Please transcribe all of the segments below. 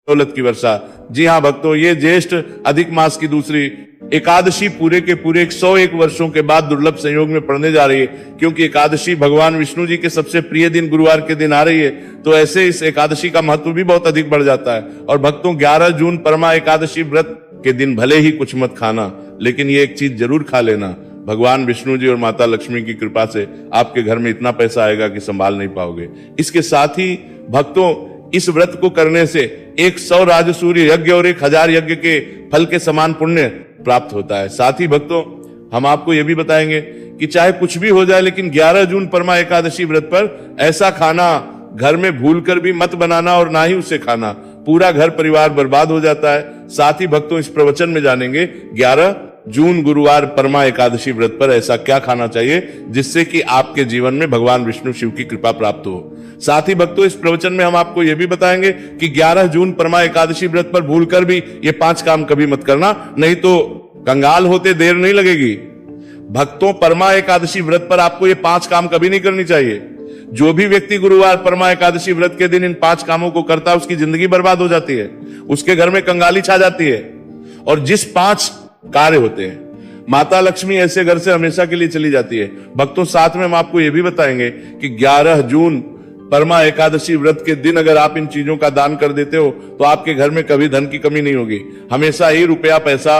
दौलत की वर्षा। जी हाँ भक्तों, ये ज्येष्ठ अधिक मास की दूसरी एकादशी पूरे के पूरे 101 वर्षों के बाद दुर्लभ संयोग में पड़ने जा रही है, क्योंकि एकादशी भगवान विष्णु जी के सबसे प्रिय दिन गुरुवार के दिन आ रही है। तो ऐसे इस एकादशी का महत्व भी बहुत अधिक बढ़ जाता है। और भक्तों, 11 जून परमा एकादशी व्रत के दिन भले ही कुछ मत खाना, लेकिन ये एक चीज जरूर खा लेना। भगवान विष्णु जी और माता लक्ष्मी की कृपा से आपके घर में इतना पैसा आएगा कि संभाल नहीं पाओगे। इसके साथ ही भक्तों, इस व्रत को करने से 100 राजसूय यज्ञ और 1000 यज्ञ के फल के समान पुण्य प्राप्त होता है। साथ ही भक्तों, हम आपको यह भी बताएंगे कि चाहे कुछ भी हो जाए, लेकिन 11 जून परमा एकादशी व्रत पर ऐसा खाना घर में भूलकर भी मत बनाना और ना ही उसे खाना, पूरा घर परिवार बर्बाद हो जाता है। साथ ही भक्तों, इस प्रवचन में जानेंगे 11 जून गुरुवार परमा एकादशी व्रत पर ऐसा क्या खाना चाहिए जिससे कि आपके जीवन में भगवान विष्णु शिव की कृपा प्राप्त हो। साथ ही भक्तों, इस प्रवचन में हम आपको यह भी बताएंगे कि 11 जून परमा एकादशी व्रत पर भूलकर भी ये 5 काम कभी मत करना, नहीं तो कंगाल होते देर नहीं लगेगी। भक्तों, परमा एकादशी व्रत पर आपको ये 5 काम कभी नहीं करनी चाहिए। जो भी व्यक्ति गुरुवार परमा एकादशी व्रत के दिन इन 5 कामों को करता है, उसकी जिंदगी बर्बाद हो जाती है, उसके घर में कंगाली छा जाती है। और जिस 5 कार्य होते हैं, माता लक्ष्मी ऐसे घर से हमेशा के लिए चली जाती है। भक्तों, साथ में हम आपको यह भी बताएंगे कि 11 जून परमा एकादशी व्रत के दिन अगर आप इन चीजों का दान कर देते हो तो आपके घर में कभी धन की कमी नहीं होगी, हमेशा ही रुपया पैसा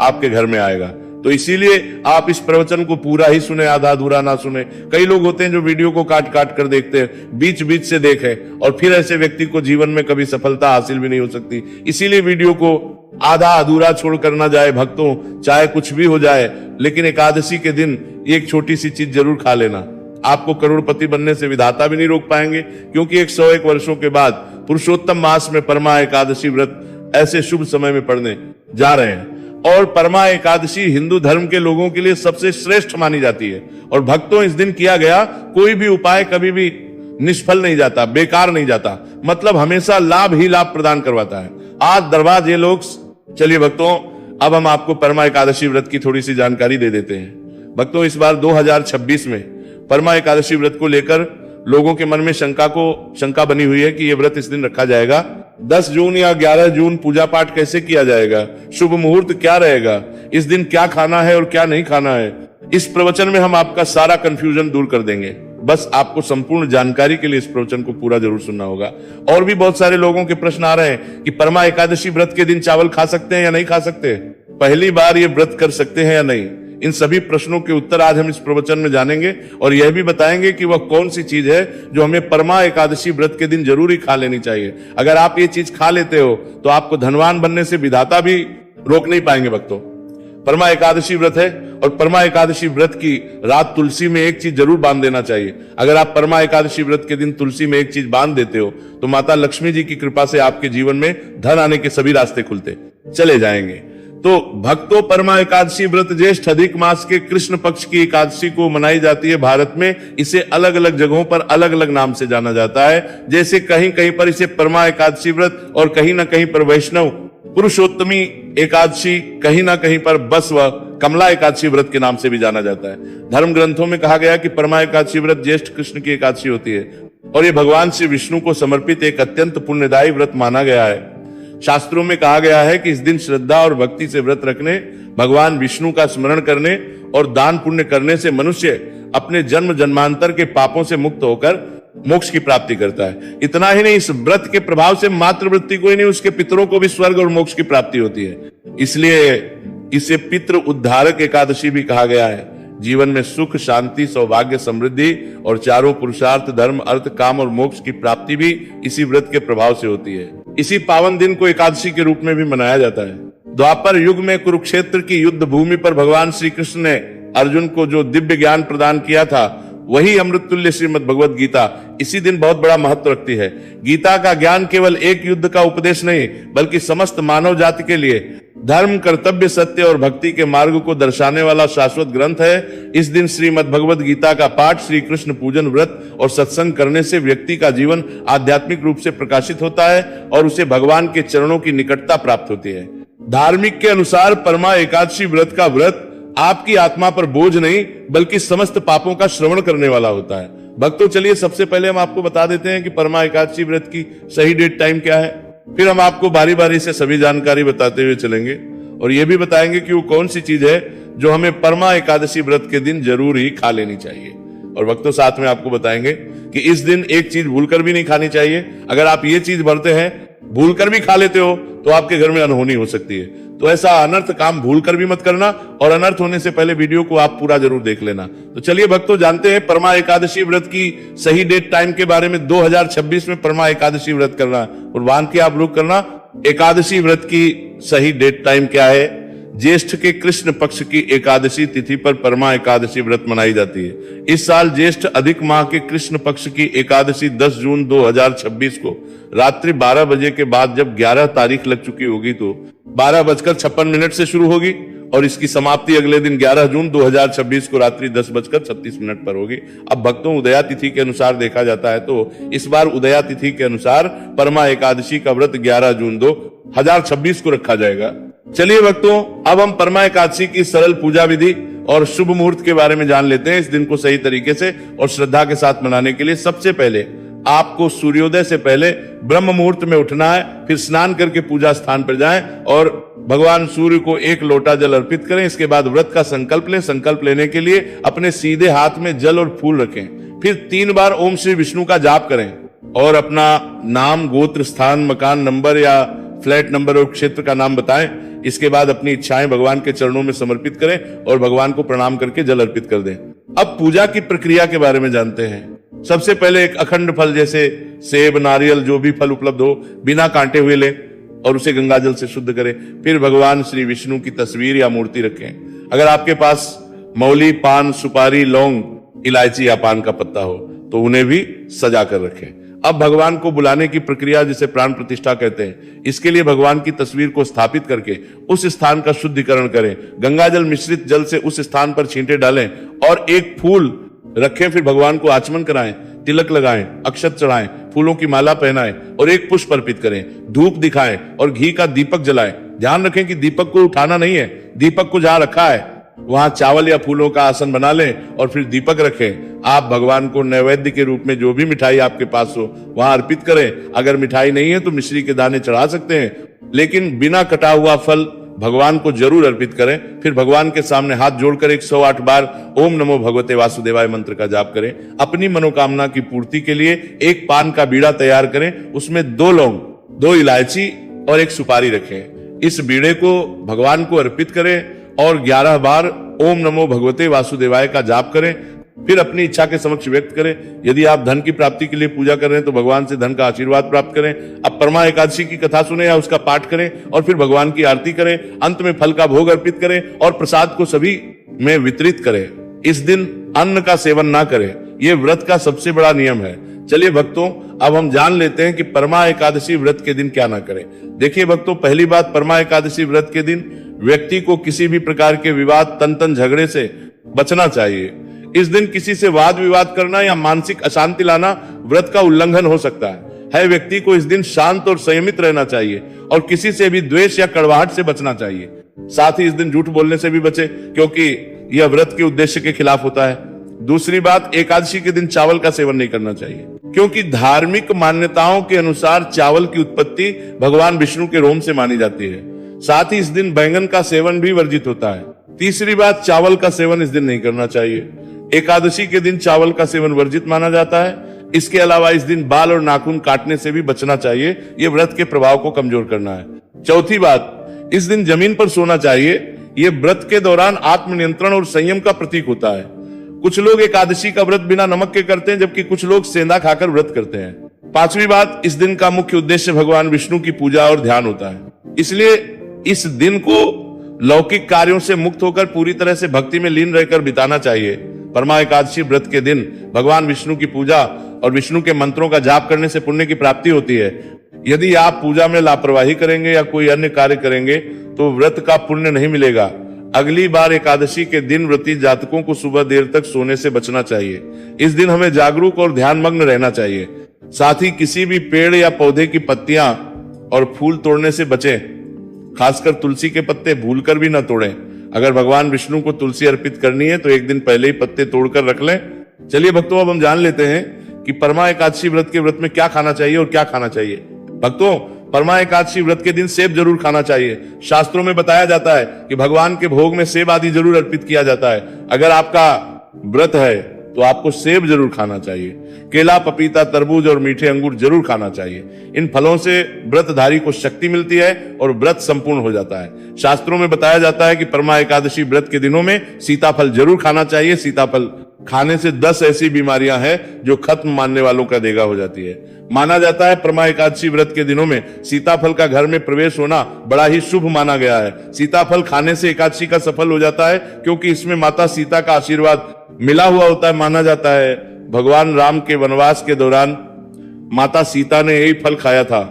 आपके घर में आएगा। तो इसीलिए आप इस प्रवचन को पूरा ही सुने, आधा अधूरा ना सुने। कई लोग होते हैं जो वीडियो को काट काट कर देखते हैं, बीच बीच से देखें, और फिर ऐसे व्यक्ति को जीवन में कभी सफलता हासिल भी नहीं हो सकती। इसीलिए वीडियो को आधा अधूरा छोड़ कर ना जाए भक्तों, चाहे कुछ भी हो जाए, लेकिन एकादशी के दिन एक छोटी सी चीज जरूर खा लेना। आपको करोड़पति बनने से विधाता भी नहीं रोक पाएंगे, क्योंकि 101 वर्षों के बाद पुरुषोत्तम मास में परमा एकादशी व्रत ऐसे शुभ समय में पड़ने जा रहे हैं। और परमा एकादशी हिंदू धर्म के लोगों के लिए सबसे श्रेष्ठ मानी जाती है। और भक्तों, इस दिन किया गया कोई भी उपाय कभी भी निष्फल नहीं जाता, बेकार नहीं जाता, मतलब हमेशा लाभ ही लाभ प्रदान करवाता है। आज दरबार ये लोग। चलिए भक्तों, अब हम आपको परमा एकादशी व्रत की थोड़ी सी जानकारी दे देते हैं। भक्तों, इस बार 2026 में परमा एकादशी व्रत को लेकर लोगों के मन में शंका बनी हुई है कि यह व्रत इस दिन रखा जाएगा। 10 जून या 11 जून पूजा पाठ कैसे किया जाएगा, शुभ मुहूर्त क्या रहेगा, इस दिन क्या खाना है और क्या नहीं खाना है। इस प्रवचन में हम आपका सारा कंफ्यूजन दूर कर देंगे। बस आपको संपूर्ण जानकारी के लिए इस प्रवचन को पूरा जरूर सुनना होगा। और भी बहुत सारे लोगों के प्रश्न आ रहे हैं कि परमा एकादशी व्रत के दिन चावल खा सकते हैं या नहीं खा सकते, पहली बार ये व्रत कर सकते हैं या नहीं। इन सभी प्रश्नों के उत्तर आज हम इस प्रवचन में जानेंगे, और यह भी बताएंगे कि वह कौन सी चीज है जो हमें परमा एकादशी व्रत के दिन जरूरी खा लेनी चाहिए। अगर आप ये चीज खा लेते हो तो आपको धनवान बनने से विधाता भी रोक नहीं पाएंगे। भक्तों, परमा एकादशी व्रत है, और परमा एकादशी व्रत की रात तुलसी में एक चीज जरूर बांध देना चाहिए। अगर आप परमा एकादशी व्रत के दिन तुलसी में एक चीज बांध देते हो तो माता लक्ष्मी जी की कृपा से आपके जीवन में धन आने के सभी रास्ते खुलते चले जाएंगे। तो भक्तों, परमा एकादशी व्रत ज्येष्ठ अधिक मास के कृष्ण पक्ष की एकादशी को मनाई जाती है भारत में। इसे अलग अलग जगहों पर अलग अलग नाम से जाना जाता है। जैसे कहीं कहीं पर इसे परमा एकादशी व्रत और कहीं ना कहीं पर वैष्णव पुरुषोत्तमी एकादशी, कहीं ना कहीं पर बसव कमला एकादशी व्रत के नाम से भी जाना जाता है। धर्म ग्रंथों में कहा गया कि परमा एकादशी व्रत ज्येष्ठ कृष्ण की एकादशी होती है, और ये भगवान श्री विष्णु को समर्पित एक अत्यंत पुण्यदायी व्रत माना गया है। शास्त्रों में कहा गया है कि इस दिन श्रद्धा और भक्ति से व्रत रखने, भगवान विष्णु का स्मरण करने और दान पुण्य करने से मनुष्य अपने जन्म जन्मांतर के पापों से मुक्त होकर मोक्ष की प्राप्ति करता है। इतना ही नहीं, इस व्रत के प्रभाव से मातृवृत्ति को ही नहीं, उसके पितरों को भी स्वर्ग और मोक्ष की प्राप्ति होती है। इसलिए इसे पितृ उद्धारक एकादशी भी कहा गया है। जीवन में सुख, शांति, सौभाग्य, समृद्धि और चारों पुरुषार्थ धर्म, अर्थ, काम और मोक्ष की प्राप्ति भी इसी व्रत के प्रभाव से होती है। इसी पावन दिन को एकादशी के रूप में भी मनाया जाता है। द्वापर युग में कुरुक्षेत्र की युद्ध भूमि पर भगवान श्री कृष्ण ने अर्जुन को जो दिव्य ज्ञान प्रदान किया था, वही अमृत तुल्य श्रीमद् भगवत गीता इसी दिन बहुत बड़ा महत्व रखती है। गीता का ज्ञान केवल एक युद्ध का उपदेश नहीं, बल्कि समस्त मानव जाति के लिए धर्म, कर्तव्य, सत्य और भक्ति के मार्ग को दर्शाने वाला शाश्वत ग्रंथ है। इस दिन श्रीमद् भगवत गीता का पाठ, श्री कृष्ण पूजन, व्रत और सत्संग करने से व्यक्ति का जीवन आध्यात्मिक रूप से प्रकाशित होता है और उसे भगवान के चरणों की निकटता प्राप्त होती है। धार्मिक के अनुसार परमा एकादशी व्रत का व्रत आपकी आत्मा पर बोझ नहीं, बल्कि समस्त पापों का श्रवण करने वाला होता है। भक्तों, चलिए सबसे पहले हम आपको बता देते हैं कि परमा एकादशी व्रत की सही डेट टाइम क्या है। फिर हम आपको बारी बारी से सभी जानकारी बताते हुए चलेंगे और ये भी बताएंगे कि वो कौन सी चीज है जो हमें परमा एकादशी व्रत के दिन जरूर ही खा लेनी चाहिए। और वक्तों साथ में आपको बताएंगे कि इस दिन एक चीज भूलकर भी नहीं खानी चाहिए। अगर आप ये चीज भरते हैं, भूलकर भी खा लेते हो, तो आपके घर में अनहोनी हो सकती है। तो ऐसा अनर्थ काम भूलकर भी मत करना और अनर्थ होने से पहले वीडियो को आप पूरा जरूर देख लेना। तो चलिए भक्तों, जानते हैं परमा एकादशी व्रत की सही डेट टाइम के बारे में। 2026 में परमा एकादशी व्रत करना और बांध के आप लोग करना। एकादशी व्रत की सही डेट टाइम क्या है? ज्येष्ठ के कृष्ण पक्ष की एकादशी तिथि पर परमा एकादशी व्रत मनाई जाती है। इस साल ज्येष्ठ अधिक माह के कृष्ण पक्ष की एकादशी 10 जून 2026 को रात्रि 12 बजे के बाद जब 11 तारीख लग चुकी होगी तो 12:56 से शुरू होगी और इसकी समाप्ति अगले दिन 11 जून 2026 को रात्रि 10:36 पर होगी। अब भक्तों, उदया तिथि के अनुसार देखा जाता है तो इस बार उदया तिथि के अनुसार परमा एकादशी का व्रत 11 जून 2026 को रखा जाएगा। चलिए भक्तों, अब हम परमा एकादशी की सरल पूजा विधि और शुभ मुहूर्त के बारे में जान लेते हैं। इस दिन को सही तरीके से और श्रद्धा के साथ मनाने के लिए सबसे पहले आपको सूर्योदय से पहले ब्रह्म मुहूर्त में उठना है, फिर स्नान करके पूजा स्थान पर जाएं और भगवान सूर्य को 1 लोटा जल अर्पित करें। इसके बाद व्रत का संकल्प लें। संकल्प लेने के लिए अपने सीधे हाथ में जल और फूल रखें। फिर 3 बार ओम श्री विष्णु का जाप करें और अपना नाम, गोत्र, स्थान, मकान नंबर या फ्लैट नंबर और क्षेत्र का नाम बताएं। इसके बाद अपनी इच्छाएं भगवान के चरणों में समर्पित करें और भगवान को प्रणाम करके जल अर्पित कर दें। अब पूजा की प्रक्रिया के बारे में जानते हैं। सबसे पहले एक अखंड फल जैसे सेब, नारियल, जो भी फल उपलब्ध हो, बिना कांटे हुए लें और उसे गंगा जल से शुद्ध करें। फिर भगवान श्री विष्णु की तस्वीर या मूर्ति रखें। अगर आपके पास मौली, पान, सुपारी, लौंग, इलायची या पान का पत्ता हो तो उन्हें भी सजा कर रखें। अब भगवान को बुलाने की प्रक्रिया, जिसे प्राण प्रतिष्ठा कहते हैं, इसके लिए भगवान की तस्वीर को स्थापित करके उस स्थान का शुद्धिकरण करें। गंगा जल मिश्रित जल से उस स्थान पर छींटे डालें और एक फूल रखें। फिर भगवान को आचमन कराएं, तिलक लगाएं, अक्षत चढ़ाएं, फूलों की माला पहनाएं और एक पुष्प अर्पित करें। धूप दिखाएं और घी का दीपक जलाएं। ध्यान रखें कि दीपक को उठाना नहीं है, दीपक को जहां रखा है वहां चावल या फूलों का आसन बना लें और फिर दीपक रखें। आप भगवान को नैवेद्य के रूप में जो भी मिठाई आपके पास हो वहां अर्पित करें। अगर मिठाई नहीं है तो मिश्री के दाने चढ़ा सकते हैं, लेकिन बिना कटा हुआ फल भगवान को जरूर अर्पित करें। फिर भगवान के सामने हाथ जोड़कर 108 बार ओम नमो भगवते वासुदेवाय मंत्र का जाप करें। अपनी मनोकामना की पूर्ति के लिए एक पान का बीड़ा तैयार करें, उसमें 2 लौंग, 2 इलायची और 1 सुपारी रखें। इस बीड़े को भगवान को अर्पित करें और 11 बार ओम नमो भगवते वासुदेवाय का जाप करें। फिर अपनी इच्छा के समक्ष व्यक्त करें। यदि आप धन की प्राप्ति के लिए पूजा कर रहे हैं तो भगवान से धन का आशीर्वाद प्राप्त करें। अब परमा एकादशी की कथा सुने या उसका पाठ करें और फिर भगवान की आरती करें। अंत में फल का भोग अर्पित करें और प्रसाद को सभी में वितरित करें। इस दिन अन्न का सेवन ना करें, यह व्रत का सबसे बड़ा नियम है। चलिए भक्तों, अब हम जान लेते हैं कि परमा एकादशी व्रत के दिन क्या ना करें। देखिए भक्तों, पहली बात, परमा एकादशी व्रत के दिन व्यक्ति को किसी भी प्रकार के विवाद, तन झगड़े से बचना चाहिए। इस दिन किसी से वाद विवाद करना या मानसिक अशांति लाना व्रत का उल्लंघन हो सकता है। व्यक्ति को इस दिन शांत और संयमित रहना चाहिए और किसी से भी द्वेष या कड़वाहट से बचना चाहिए। साथ ही इस दिन झूठ बोलने से भी बचे, क्योंकि यह व्रत के उद्देश्य के खिलाफ होता है। दूसरी बात, एकादशी के दिन चावल का सेवन नहीं करना चाहिए, क्योंकि धार्मिक मान्यताओं के अनुसार चावल की उत्पत्ति भगवान विष्णु के रोम से मानी जाती है। साथ ही इस दिन बैंगन का सेवन भी वर्जित होता है। तीसरी बात, चावल का सेवन इस दिन नहीं करना चाहिए। एकादशी के दिन चावल का सेवन वर्जित माना जाता है। इसके अलावा इस दिन बाल और नाखून काटने से भी बचना चाहिए, यह व्रत के प्रभाव को कमजोर करना है। चौथी बात, इस दिन जमीन पर सोना चाहिए। यह व्रत के दौरान आत्मनियंत्रण और संयम का प्रतीक होता है। कुछ लोग एकादशी का व्रत बिना नमक के करते हैं, जबकि कुछ लोग सेंधा खाकर व्रत करते हैं। पांचवी बात, इस दिन का मुख्य उद्देश्य भगवान विष्णु की पूजा और ध्यान होता है, इसलिए इस दिन को लौकिक कार्यों से मुक्त होकर पूरी तरह से भक्ति में लीन रहकर बिताना चाहिए। परमा एकादशी व्रत के दिन भगवान विष्णु की पूजा और विष्णु के मंत्रों का जाप करने से पुण्य की प्राप्ति होती है। यदि आप पूजा में लापरवाही करेंगे या कोई अन्य कार्य करेंगे तो व्रत का पुण्य नहीं मिलेगा। अगली बार एकादशी के दिन व्रती जातकों को सुबह देर तक सोने से बचना चाहिए। इस दिन हमें जागरूक और ध्यानमग्न रहना चाहिए। साथ ही किसी भी पेड़ या पौधे की पत्तियां और फूल तोड़ने से बचें। खासकर तुलसी के पत्ते भूलकर भी न तोड़ें। अगर भगवान विष्णु को तुलसी अर्पित करनी है तो एक दिन पहले ही पत्ते तोड़कर रख लें। चलिए भक्तों, अब हम जान लेते हैं कि परमा एकादशी व्रत के व्रत में क्या खाना चाहिए और क्या खाना चाहिए। भक्तों, परमा एकादशी व्रत के दिन सेब जरूर खाना चाहिए। शास्त्रों में बताया जाता है कि भगवान के भोग में सेब आदि जरूर अर्पित किया जाता है। अगर आपका व्रत है तो आपको सेब जरूर खाना चाहिए। केला, पपीता, तरबूज और मीठे अंगूर जरूर खाना चाहिए। इन फलों से व्रतधारी को शक्ति मिलती है और व्रत संपूर्ण हो जाता है। शास्त्रों में बताया जाता है कि परमा एकादशी व्रत के दिनों में सीताफल जरूर खाना चाहिए। सीताफल खाने से 10 ऐसी बीमारियां हैं जो खत्म मानने वालों का देगा हो जाती है। माना जाता है परमा एकादशी व्रत के दिनों में सीताफल का घर में प्रवेश होना बड़ा ही शुभ माना गया है। सीताफल खाने से एकादशी का सफल हो जाता है क्योंकि इसमें माता सीता का आशीर्वाद मिला हुआ होता है। माना जाता है भगवान राम के वनवास के दौरान माता सीता ने यही फल खाया था।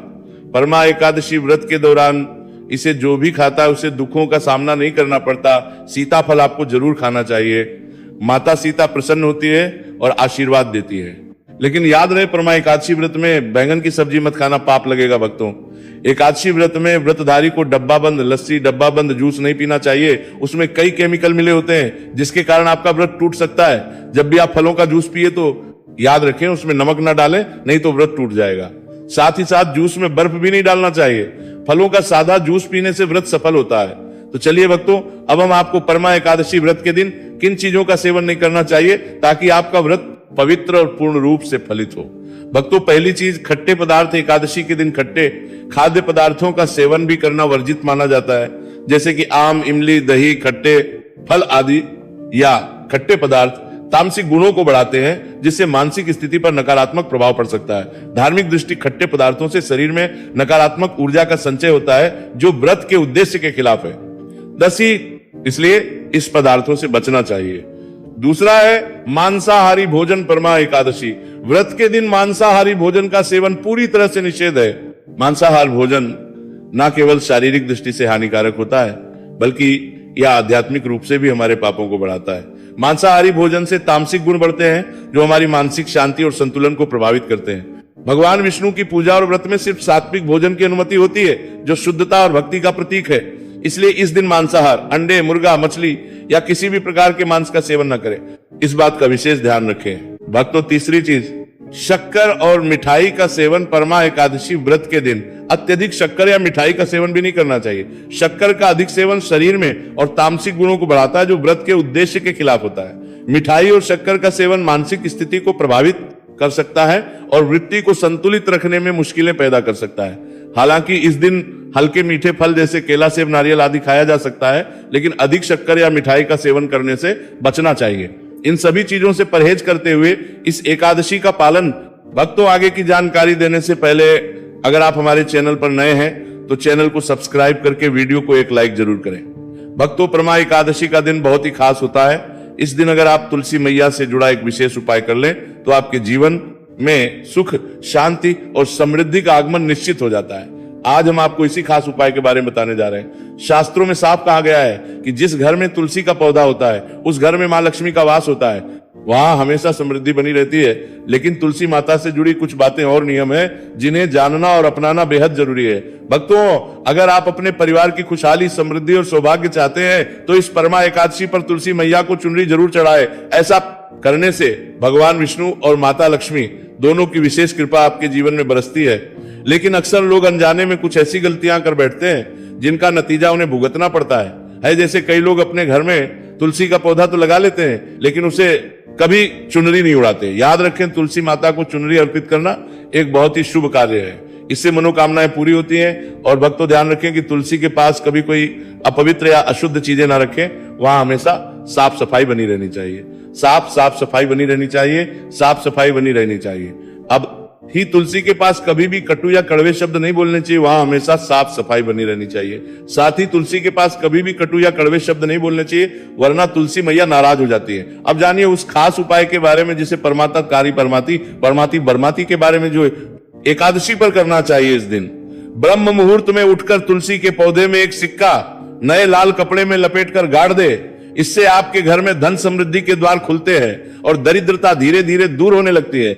परमा एकादशी व्रत के दौरान इसे जो भी खाता है उसे दुखों का सामना नहीं करना पड़ता। सीताफल आपको जरूर खाना चाहिए। माता सीता प्रसन्न होती है और आशीर्वाद देती है। लेकिन याद रहे परमा एकादशी व्रत में बैंगन की सब्जी मत खाना, पाप लगेगा भक्तों। एकादशी व्रत में व्रतधारी को डब्बा बंद लस्सी, डब्बा बंद जूस नहीं पीना चाहिए। उसमें कई केमिकल मिले होते हैं जिसके कारण आपका व्रत टूट सकता है। जब भी आप फलों का जूस पिए तो याद रखें उसमें नमक ना डालें, नहीं तो व्रत टूट जाएगा। साथ ही साथ जूस में बर्फ भी नहीं डालना चाहिए। फलों का सादा जूस पीने से व्रत सफल होता है। तो चलिए भक्तों, अब हम आपको परमा एकादशी व्रत के दिन किन चीजों का सेवन नहीं करना चाहिए ताकि आपका व्रत पवित्र और पूर्ण रूप से फलित हो। भक्तों, पहली चीज खट्टे पदार्थ। एकादशी के दिन खट्टे खाद्य पदार्थों का सेवन भी करना वर्जित माना जाता है, जैसे कि आम, इमली, दही, खट्टे फल आदि या खट्टे पदार्थ तामसिक गुणों को बढ़ाते हैं जिससे मानसिक स्थिति पर नकारात्मक प्रभाव पड़ सकता है। धार्मिक दृष्टि खट्टे पदार्थों से शरीर में नकारात्मक ऊर्जा का संचय होता है जो व्रत के उद्देश्य के खिलाफ है। इसलिए इस पदार्थों से बचना चाहिए। दूसरा है मांसाहारी भोजन। परमा एकादशी व्रत के दिन मांसाहारी भोजन का सेवन पूरी तरह से निषेध है। मांसाहार भोजन न केवल शारीरिक दृष्टि से हानिकारक होता है बल्कि यह आध्यात्मिक रूप से भी हमारे पापों को बढ़ाता है। मांसाहारी भोजन से तामसिक गुण बढ़ते हैं जो हमारी मानसिक शांति और संतुलन को प्रभावित करते हैं। भगवान विष्णु की पूजा और व्रत में सिर्फ सात्विक भोजन की अनुमति होती है जो शुद्धता और भक्ति का प्रतीक है। इसलिए इस दिन मांसाहार, अंडे, मुर्गा, मछली या किसी भी प्रकार के मांस का सेवन न करें। इस बात का विशेष ध्यान रखें। भक्तों, तीसरी चीज शक्कर और मिठाई का सेवन। परमा एकादशी व्रत के दिन अत्यधिक शक्कर या मिठाई का सेवन भी नहीं करना चाहिए। शक्कर का अधिक सेवन शरीर में और तामसिक गुणों को बढ़ाता है जो व्रत के उद्देश्य के खिलाफ होता है। मिठाई और शक्कर का सेवन मानसिक स्थिति को प्रभावित कर सकता है और वृत्ति को संतुलित रखने में मुश्किलें पैदा कर सकता है। हालांकि इस दिन हल्के मीठे फल जैसे केला, सेब, नारियल आदि खाया जा सकता है, लेकिन अधिक शक्कर या मिठाई का सेवन करने से बचना चाहिए। इन सभी चीजों से परहेज करते हुए इस एकादशी का पालन। भक्तों, आगे की जानकारी देने से पहले अगर आप हमारे चैनल पर नए हैं तो चैनल को सब्सक्राइब करके वीडियो को एक लाइक जरूर करें। भक्तों, परमा एकादशी का दिन बहुत ही खास होता है। इस दिन अगर आप तुलसी मैया से जुड़ा एक विशेष उपाय कर लें तो आपके जीवन में सुख, शांति और समृद्धि का आगमन निश्चित हो जाता है। आज हम आपको इसी खास उपाय के बारे में बताने जा रहे हैं। शास्त्रों में साफ कहा गया है कि जिस घर में तुलसी का पौधा होता है उस घर में मां लक्ष्मी का वास होता है, वहां हमेशा समृद्धि बनी रहती है। लेकिन तुलसी माता से जुड़ी कुछ बातें और नियम है जिन्हें जानना और अपनाना बेहद जरूरी है। भक्तों, अगर आप अपने परिवार की खुशहाली, समृद्धि और सौभाग्य चाहते हैं तो इस परमा एकादशी पर तुलसी मैया को चुनरी जरूर चढ़ाए। ऐसा करने से भगवान विष्णु और माता लक्ष्मी दोनों की विशेष कृपा आपके जीवन में बरसती है। लेकिन अक्सर लोग अनजाने में कुछ ऐसी गलतियां कर बैठते हैं जिनका नतीजा उन्हें भुगतना पड़ता है। जैसे कई लोग अपने घर में तुलसी का पौधा तो लगा लेते हैं लेकिन उसे कभी चुनरी नहीं उड़ाते। याद रखें, तुलसी माता को चुनरी अर्पित करना एक बहुत ही शुभ कार्य है। इससे मनोकामनाएं पूरी होती हैं। और भक्तों, ध्यान रखें कि तुलसी के पास कभी कोई अपवित्र या अशुद्ध चीजें ना रखें। वहां हमेशा साफ सफाई बनी रहनी चाहिए। साफ सफाई बनी रहनी चाहिए। साफ सफाई बनी रहनी चाहिए। अब ही तुलसी के पास कभी भी कटु या कड़वे शब्द नहीं बोलने चाहिए। वहां हमेशा साफ सफाई बनी रहनी चाहिए। साथ ही तुलसी के पास कभी भी कटु या कड़वे शब्द नहीं बोलने चाहिए, वरना तुलसी मैया नाराज हो जाती है। अब जानिए उस खास उपाय के बारे में जिसे परमाताकारी बरमाती के बारे में जो एकादशी पर करना चाहिए। इस दिन ब्रह्म मुहूर्त में उठकर तुलसी के पौधे में एक सिक्का नए लाल कपड़े में लपेटकर गाड़ दे। इससे आपके घर में धन समृद्धि के द्वार खुलते हैं और दरिद्रता धीरे धीरे दूर होने लगती है।